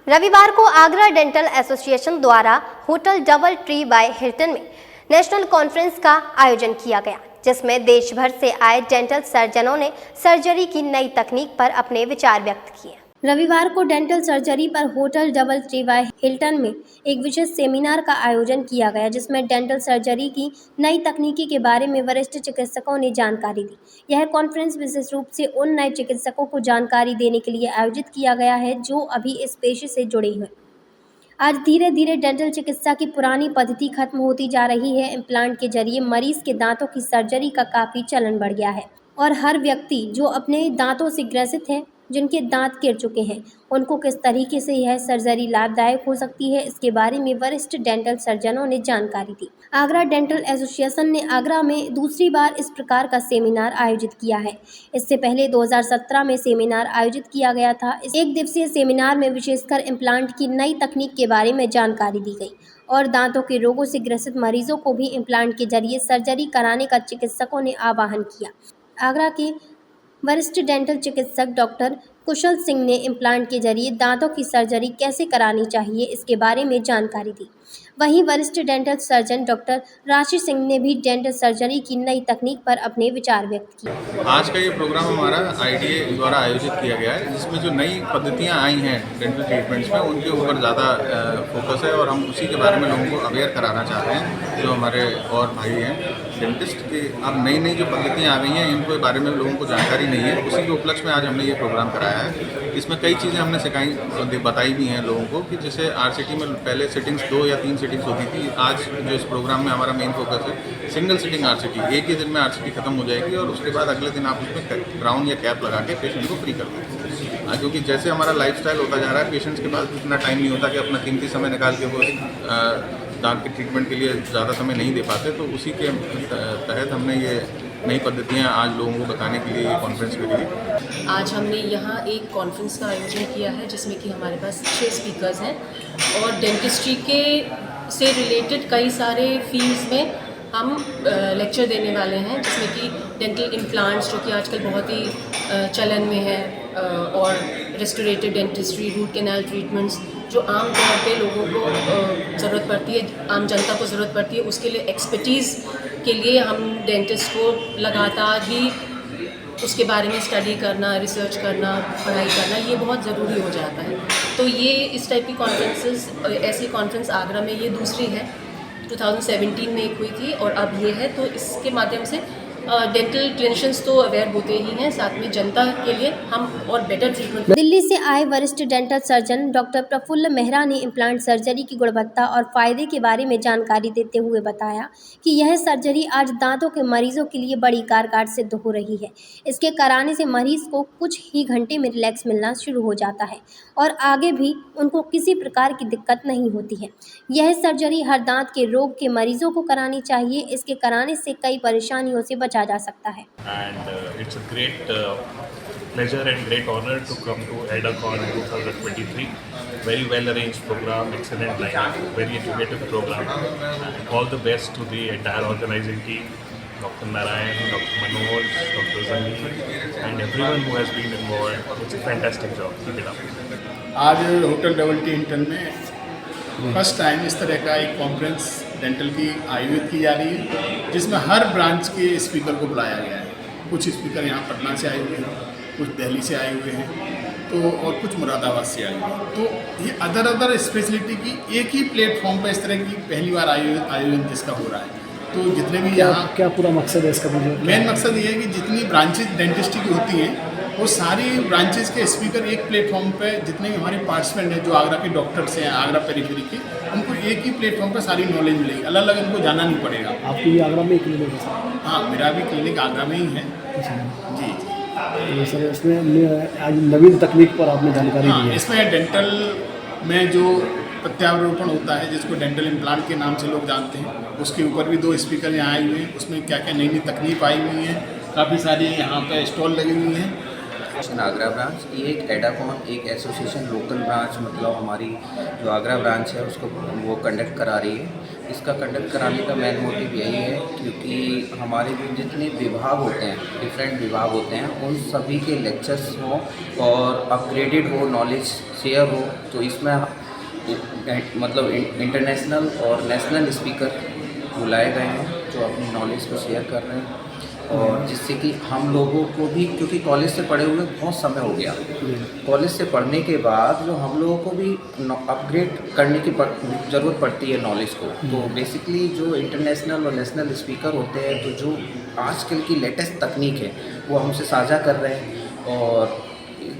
रविवार को Agra dental association द्वारा hotel double tree by Hilton में नेशनल कॉन्फ्रेंस का आयोजन किया गया, जिसमें देश भर से आए डेंटल सर्जनों ने सर्जरी की नई तकनीक पर अपने विचार व्यक्त किए। रविवार को डेंटल सर्जरी पर hotel double tree by Hilton में एक विशेष सेमिनार का आयोजन किया गया, जिसमें डेंटल सर्जरी की नई तकनीकी के बारे में वरिष्ठ चिकित्सकों ने जानकारी दी। यह कॉन्फ्रेंस विशेष रूप से उन नए चिकित्सकों को जानकारी देने के लिए आयोजित किया गया है जो अभी इस पेशे से जुड़े हुए। आज धीरे धीरे डेंटल चिकित्सा की पुरानी पद्धति खत्म होती जा रही है। इम्प्लांट के जरिए मरीज के दांतों की सर्जरी का काफ़ी चलन बढ़ गया है और हर व्यक्ति जो अपने दांतों से ग्रसित है, जिनके दांत गिर चुके हैं, उनको किस तरीके से यह सर्जरी लाभदायक हो सकती है, इसके बारे में वरिष्ठ डेंटल सर्जनों ने जानकारी दी। आगरा डेंटल एसोसिएशन ने आगरा में दूसरी बार इस प्रकार का सेमिनार आयोजित किया है। इससे पहले 2017 में सेमिनार आयोजित किया गया था। इस एक दिवसीय सेमिनार में विशेषकर इम्प्लांट की नई तकनीक के बारे में जानकारी दी गई और दांतों के रोगों से ग्रसित मरीजों को भी इम्प्लांट के जरिए सर्जरी कराने का चिकित्सकों ने आह्वान किया। आगरा के वरिष्ठ डेंटल चिकित्सक डॉक्टर कुशल सिंह ने इम्प्लांट के जरिए दांतों की सर्जरी कैसे करानी चाहिए, इसके बारे में जानकारी दी। वहीं वरिष्ठ डेंटल सर्जन डॉक्टर राशि सिंह ने भी डेंटल सर्जरी की नई तकनीक पर अपने विचार व्यक्त किए। आज का ये प्रोग्राम हमारा IDA द्वारा आयोजित किया गया है, जिसमें जो नई पद्धतियां आई हैं डेंटल ट्रीटमेंट्स में, उनके ऊपर ज़्यादा फोकस है और हम उसी के बारे में लोगों को अवेयर कराना चाहते हैं। जो हमारे और भाई हैं डेंटिस्ट के, अब नई नई जो पद्धतियाँ आ गई हैं, इनके बारे में लोगों को जानकारी नहीं है। उसी के उपलक्ष्य में आज हमने ये प्रोग्राम कराया है। इसमें कई चीज़ें हमने सिखाई, बताई भी हैं लोगों को कि जैसे RCT में पहले सिटिंग्स 2 या 3 सिटिंग्स होती थी। आज जो इस प्रोग्राम में हमारा मेन फोकस है सिंगल सिटिंग RCT, एक ही दिन में RCT खत्म हो जाएगी और उसके बाद अगले दिन आप उसमें क्राउन या कैप लगा के पेशेंट को फ्री कर दें। क्योंकि जैसे हमारा लाइफस्टाइल होता जा रहा है, पेशेंट्स के पास इतना टाइम नहीं होता कि अपना कीमती समय निकाल के वो दांत के ट्रीटमेंट के लिए ज़्यादा समय नहीं दे पाते, तो उसी के तहत हमने ये नई पद्धतियाँ आज लोगों को बताने के लिए ये कॉन्फ्रेंस करी। आज हमने यहाँ एक कॉन्फ्रेंस का आयोजन किया है, जिसमें कि हमारे पास 6 स्पीकर्स हैं और डेंटिस्ट्री के से रिलेटेड कई सारे फील्ड्स में हम लेक्चर देने वाले हैं, जिसमें कि डेंटल इम्प्लांट्स जो कि आजकल बहुत ही चलन में है, और restorative dentistry, root canal treatments जो आम तौर पे लोगों को ज़रूरत पड़ती है, आम जनता को ज़रूरत पड़ती है, उसके लिए एक्सपर्टीज़ के लिए हम डेंटिस्ट को लगातार ही उसके बारे में स्टडी करना, रिसर्च करना, पढ़ाई करना, ये बहुत ज़रूरी हो जाता है। तो ये इस टाइप की कॉन्फ्रेंसेस, ऐसी कॉन्फ्रेंस आगरा में ये दूसरी है। 2017 में एक हुई थी और अब ये है। तो इसके माध्यम से डेंटल क्लिनिशियंस तो अवेयर होते ही हैं, साथ में जनता के लिए हम और बेटर ट्रीटमेंट। दिल्ली से आए वरिष्ठ dental surgeon doctor Praful Mehra ने इम्प्लांट सर्जरी की गुणवत्ता और फायदे के बारे में जानकारी देते हुए बताया कि यह सर्जरी आज दांतों के मरीजों के लिए बड़ी कारगर सिद्ध हो रही है। इसके कराने से मरीज को कुछ ही घंटे में रिलैक्स मिलना शुरू हो जाता है और आगे भी उनको किसी प्रकार की दिक्कत नहीं होती है। यह सर्जरी हर दांत के रोग के मरीजों को करानी चाहिए। इसके कराने से कई परेशानियों से बचा जा सकता है। And it's a great pleasure and great honor to come to EDACon 2023. Very well arranged program, excellent lineup, very educative program. And all the best to the entire organizing team, Dr. Narayan, Dr. Manoj, Dr. Zangi, and everyone who has been involved. It's a fantastic job. Keep it up. आज hotel double T Hilton में first time इस तरह का एक conference dental की आयोजित की जा रही है, जिसमें हर ब्रांच के स्पीकर को बुलाया गया है। कुछ स्पीकर यहाँ पटना से आए हुए हैं, कुछ दिल्ली से आए हुए हैं, तो और कुछ मुरादाबाद से आए हुए हैं। तो ये अदर स्पेशलिटी की एक ही प्लेटफॉर्म पर इस तरह की पहली बार आयोजन जिसका हो रहा है। तो जितने भी यहाँ क्या पूरा मकसद है इसका? मेन मकसद ये है कि जितनी ब्रांचेज डेंटिस्ट्री की होती हैं, वो सारी ब्रांचेस के स्पीकर एक प्लेटफॉर्म पे, जितने भी हमारे पार्टिसिपेंट हैं जो आगरा के डॉक्टर्स हैं, आगरा पेरिफेरी के, उनको एक ही प्लेटफॉर्म पे सारी नॉलेज मिलेगी, अलग अलग इनको जाना नहीं पड़ेगा। आपकी भी आगरा में क्लिनिक है? हाँ, मेरा भी क्लिनिक आगरा में ही है। जी। तो सर इसमें आज नवीन तकनीक पर आपने जानकारी दी है। इसमें डेंटल में जो प्रत्यारोपण होता है, जिसको डेंटल इम्प्लांट के नाम से लोग जानते हैं, उसके ऊपर भी 2 स्पीकर यहाँ आए हुए हैं। उसमें क्या क्या नई नई तकनीक आई हुई हैं, काफ़ी सारी यहाँ पे स्टॉल लगी हुई हैं। आगरा ब्रांच ये एक एडाकॉन, एक एसोसिएशन लोकल ब्रांच, मतलब हमारी जो आगरा ब्रांच है उसको वो कंडक्ट करा रही है। इसका कंडक्ट कराने का मेन मोटिव यही है क्योंकि हमारे जो जितने विभाग होते हैं, डिफरेंट विभाग होते हैं, उन सभी के लेक्चर्स हों और अपग्रेडेड हो, नॉलेज शेयर हो। तो इसमें मतलब इंटरनेशनल और नेशनल स्पीकर बुलाए गए हैं जो अपनी नॉलेज को शेयर कर रहे हैं, और जिससे कि हम लोगों को भी, क्योंकि कॉलेज से पढ़े हुए बहुत समय हो गया, कॉलेज से पढ़ने के बाद जो हम लोगों को भी अपग्रेड करने की ज़रूरत पड़ती है नॉलेज को। तो बेसिकली जो इंटरनेशनल और नेशनल स्पीकर होते हैं, तो जो आजकल की लेटेस्ट तकनीक है वो हमसे साझा कर रहे हैं, और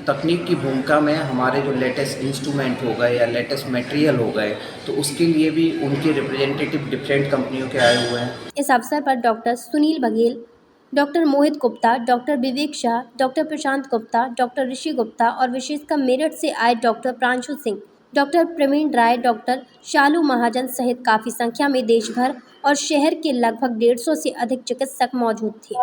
तकनीक की भूमिका में हमारे जो लेटेस्ट इंस्ट्रूमेंट हो गए या लेटेस्ट मटेरियल हो गए, तो उसके लिए भी उनके रिप्रेजेंटेटिव डिफरेंट कंपनियों के आए हुए हैं। इस अवसर पर डॉक्टर सुनील बघेल, डॉक्टर मोहित गुप्ता, डॉक्टर विवेक शाह, डॉक्टर प्रशांत गुप्ता, डॉक्टर ऋषि गुप्ता और विशेषकर मेरठ से आए डॉक्टर प्रांशु सिंह, डॉक्टर प्रवीण राय, डॉक्टर शालू महाजन सहित काफ़ी संख्या में देश भर और शहर के लगभग 150 से अधिक चिकित्सक मौजूद थे।